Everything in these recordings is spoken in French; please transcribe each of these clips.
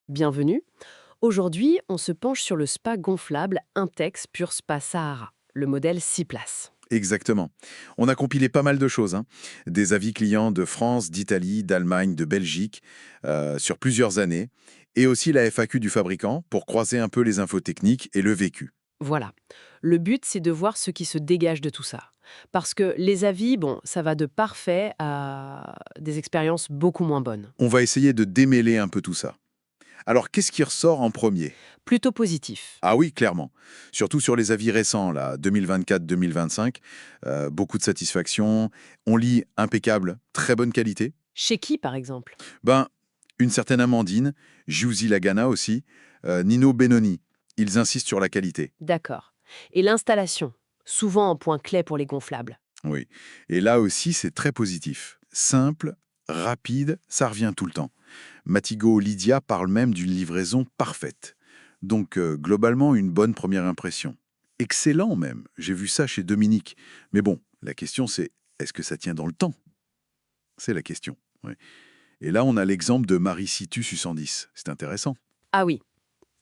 Bienvenue. Aujourd'hui, on se penche sur le spa gonflable Intex Pure Spa Sahara, le modèle 6 places. Exactement. On a compilé pas mal de choses, hein. Des avis clients de France, d'Italie, d'Allemagne, de Belgique, sur plusieurs années, et aussi la FAQ du fabricant pour croiser un peu les infos techniques et le vécu. Voilà. Le but, c'est de voir ce qui se dégage de tout ça. Parce que les avis, bon, ça va de parfait à des expériences beaucoup moins bonnes. On va essayer de démêler un peu tout ça. Alors, qu'est-ce qui ressort en premier? Plutôt positif. Ah oui, clairement. Surtout sur les avis récents, là, 2024-2025, beaucoup de satisfaction. On lit impeccable, très bonne qualité. Chez qui, par exemple? Ben, une certaine Amandine, Giusy Lagana aussi, Nino Benoni. Ils insistent sur la qualité. D'accord. Et l'installation, souvent un point clé pour les gonflables. Oui. Et là aussi, c'est très positif. Simple, rapide, ça revient tout le temps. Matigo Lydia parle même d'une livraison parfaite. Donc, globalement, une bonne première impression. Excellent même. J'ai vu ça chez Dominique. Mais bon, la question c'est, est-ce que ça tient dans le temps? C'est la question. Oui. Et là, on a l'exemple de Marie Situ Su 110. C'est intéressant. Ah oui,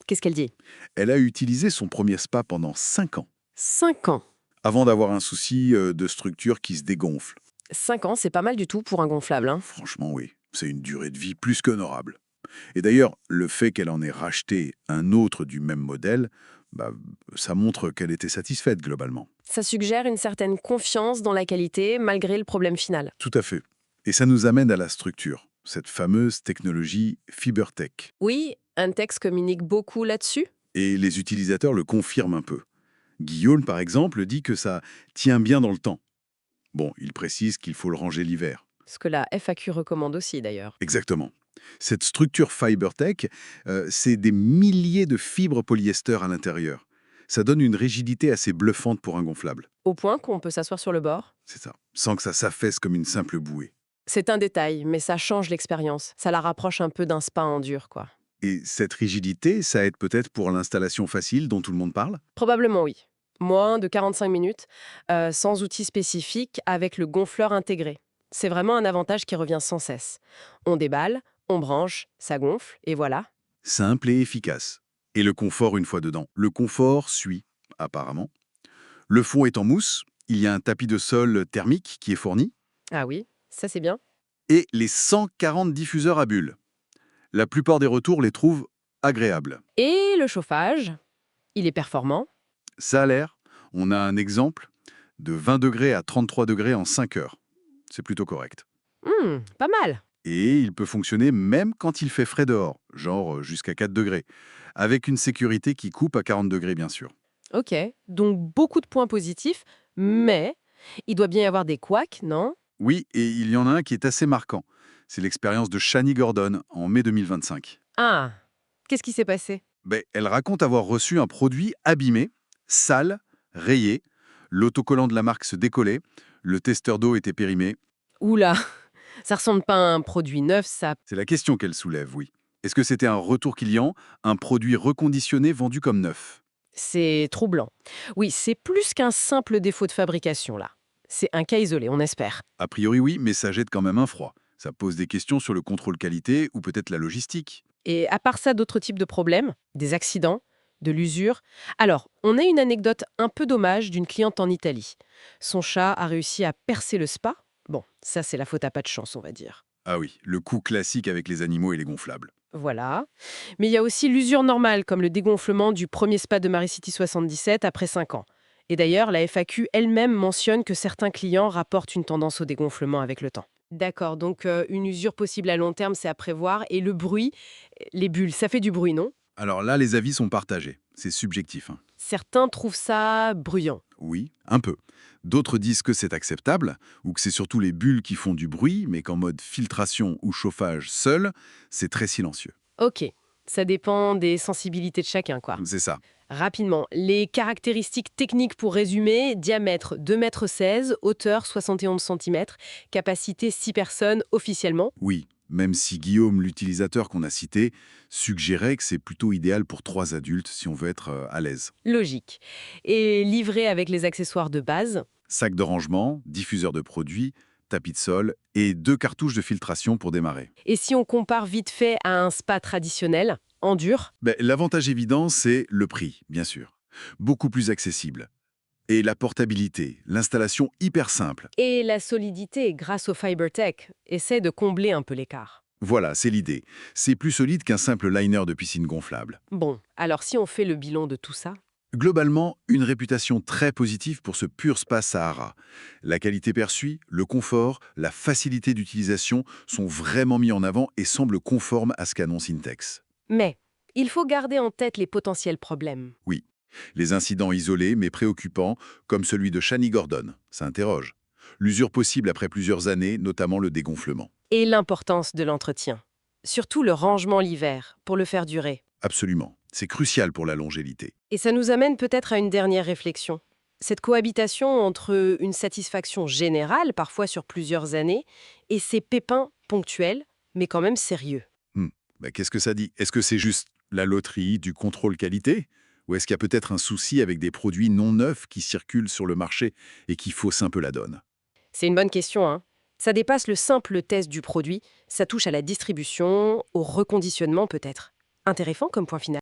qu'est-ce qu'elle dit? Elle a utilisé son premier spa pendant 5 ans, 5 ans. avant d'avoir un souci de structure qui se dégonfle. 5 ans, c'est pas mal du tout pour un gonflable, hein. Franchement, oui, c'est une durée de vie plus qu'honorable. Et d'ailleurs, le fait qu'elle en ait racheté un autre du même modèle, bah, ça montre qu'elle était satisfaite globalement. Ça suggère une certaine confiance dans la qualité malgré le problème final. Tout à fait. Et ça nous amène à la structure, cette fameuse technologie FiberTech. Oui, Intex communique beaucoup là-dessus. Et les utilisateurs le confirment un peu. Guillaume, par exemple, dit que ça tient bien dans le temps. Bon, il précise qu'il faut le ranger l'hiver. Ce que la FAQ recommande aussi d'ailleurs. Exactement. Cette structure FiberTech, c'est des milliers de fibres polyester à l'intérieur. Ça donne une rigidité assez bluffante pour un gonflable. Au point qu'on peut s'asseoir sur le bord. C'est ça. Sans que ça s'affaisse comme une simple bouée. C'est un détail, mais ça change l'expérience. Ça la rapproche un peu d'un spa en dur, quoi. Et cette rigidité, ça aide peut-être pour l'installation facile dont tout le monde parle? Probablement oui. Moins de 45 minutes, sans outils spécifiques, avec le gonfleur intégré. C'est vraiment un avantage qui revient sans cesse. On déballe, on branche, ça gonfle, et voilà. Simple et efficace. Et le confort une fois dedans. Le confort suit, apparemment. Le fond est en mousse, il y a un tapis de sol thermique qui est fourni, Ah oui, ça c'est bien. et les 140 diffuseurs à bulles. La plupart des retours les trouvent agréables. Et le chauffage, il est performant. Ça a l'air, on a un exemple de 20 degrés à 33 degrés en 5 heures. C'est plutôt correct. Pas mal. Et il peut fonctionner même quand il fait frais dehors, genre jusqu'à 4 degrés, avec une sécurité qui coupe à 40 degrés bien sûr. Ok, donc beaucoup de points positifs, mais il doit bien y avoir des couacs, non? Oui, et il y en a un qui est assez marquant. C'est l'expérience de Shani Gordon en mai 2025. Ah, qu'est-ce qui s'est passé? Ben, elle raconte avoir reçu un produit abîmé, sale, rayé. L'autocollant de la marque se décollait, le testeur d'eau était périmé. Oula, ça ressemble pas à un produit neuf, ça. C'est la question qu'elle soulève, oui. Est-ce que c'était un retour client, un produit reconditionné vendu comme neuf? C'est troublant. Oui, c'est plus qu'un simple défaut de fabrication, là. C'est un cas isolé, on espère. A priori oui, mais ça jette quand même un froid. Ça pose des questions sur le contrôle qualité ou peut-être la logistique. Et à part ça, d'autres types de problèmes? Des accidents? De l'usure? Alors, on a une anecdote un peu dommage d'une cliente en Italie. Son chat a réussi à percer le spa. Bon, ça c'est la faute à pas de chance, on va dire. Ah oui, le coup classique avec les animaux et les gonflables. Voilà. Mais il y a aussi l'usure normale, comme le dégonflement du premier spa de Maricity 77 après 5 ans. Et d'ailleurs, la FAQ elle-même mentionne que certains clients rapportent une tendance au dégonflement avec le temps. D'accord, donc une usure possible à long terme, c'est à prévoir. Et le bruit, les bulles, ça fait du bruit, non? Alors là, les avis sont partagés. C'est subjectif, hein. Certains trouvent ça bruyant. Oui, un peu. D'autres disent que c'est acceptable, ou que c'est surtout les bulles qui font du bruit, mais qu'en mode filtration ou chauffage seul, c'est très silencieux. Ok, ça dépend des sensibilités de chacun, quoi. C'est ça. Rapidement, les caractéristiques techniques pour résumer, diamètre 2,16 m, hauteur 71 cm, capacité 6 personnes officiellement. Oui, même si Guillaume, l'utilisateur qu'on a cité, suggérait que c'est plutôt idéal pour 3 adultes si on veut être à l'aise. Logique. Et livré avec les accessoires de base. Sac de rangement, diffuseur de produits, tapis de sol et 2 cartouches de filtration pour démarrer. Et si on compare vite fait à un spa traditionnel, En dur? L'avantage évident, c'est le prix, bien sûr. Beaucoup plus accessible. Et la portabilité, l'installation hyper simple. Et la solidité, grâce au FiberTech, essaie de combler un peu l'écart. Voilà, c'est l'idée. C'est plus solide qu'un simple liner de piscine gonflable. Bon, alors si on fait le bilan de tout ça, Globalement, une réputation très positive pour ce pur Spa Sahara. La qualité perçue, le confort, la facilité d'utilisation sont vraiment mis en avant et semblent conformes à ce qu'annonce Intex. mais il faut garder en tête les potentiels problèmes. Oui, les incidents isolés mais préoccupants, comme celui de Shani Gordon, ça interroge. L'usure possible après plusieurs années, notamment le dégonflement. Et l'importance de l'entretien. Surtout le rangement l'hiver, pour le faire durer. Absolument. C'est crucial pour la longévité. Et ça nous amène peut-être à une dernière réflexion. Cette cohabitation entre une satisfaction générale, parfois sur plusieurs années, et ces pépins ponctuels, mais quand même sérieux. Hmm. Qu'est-ce que ça dit? Est-ce que c'est juste la loterie du contrôle qualité? Ou est-ce qu'il y a peut-être un souci avec des produits non neufs qui circulent sur le marché et qui faussent un peu la donne? C'est une bonne question, hein. Ça dépasse le simple test du produit, ça touche à la distribution, au reconditionnement peut-être. Intéressant comme point final.